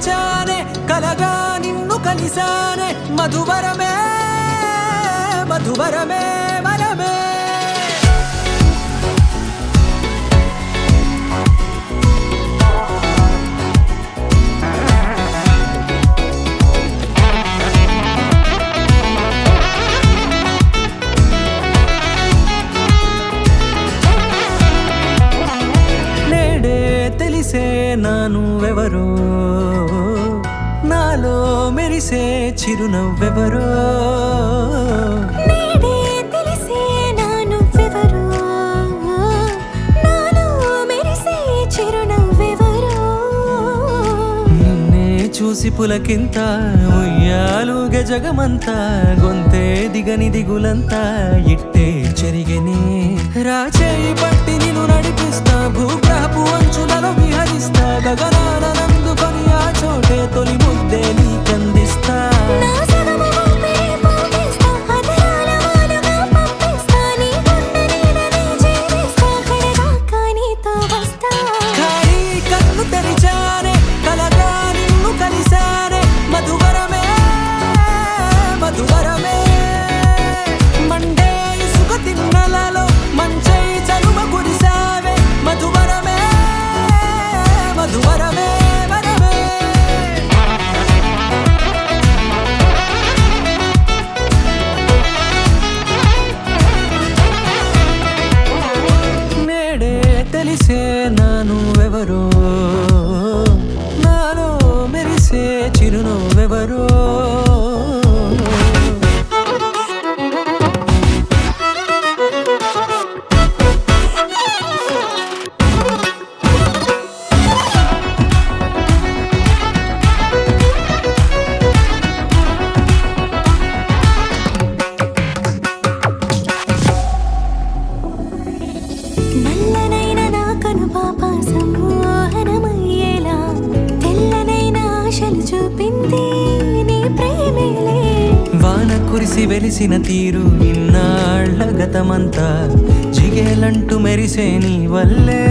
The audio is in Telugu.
మరిచానే కలగా నిన్ను కలిసానే మధువరమే మధువరమే వరమే తెలిసే నానువెవరో నాలో మెరిసే చిరునవ్వెవరో నేడే తెలిసే నానువెవరో నాలో మెరిసే చిరునవ్వెవరో నిన్నే చూసి పులకింత ఉయ్యాలుగ జగమంతా గొంతే దిగని దిగులంతా ఇట్టే చెరిగెనే రాచేయి పట్టి నిన్ను నడిపిస్తా భూగ్రహపు అంచులలో విహరిస్తా గగనాన నందుకొని ఆ చోటే తొలి ముద్దే నీకందిస్తా నా సగము ఊపిరి పోగేస్తా అదరాల వాలుగా పంపిస్తా నీ గుండె నీడనే చేరేస్తా కడదాకా నీతో వస్తా ఖాళీ కన్ను తెరిచానే కలగా నిన్ను కలిసానే మధువరమే మధువరమే మండే ఇసుక తిన్నలలో మంచై చలువ కురిసావే మధువరమే మధువరమే వరమే నేడే తెలిసే నానువెవరో నాలో మెరిసే చిరునవ్వెవరో నల్లనైన నా కనుపాప సమ్మోహనమయ్యేలా తెల్లనైన ఆశలు చూపింది నీ ప్రేమేలే వాన కురిసి వెలిసిన తీరు ఇన్నాళ్ల గతమంతా జిగేలంటూ మెరిసే నీ వల్లే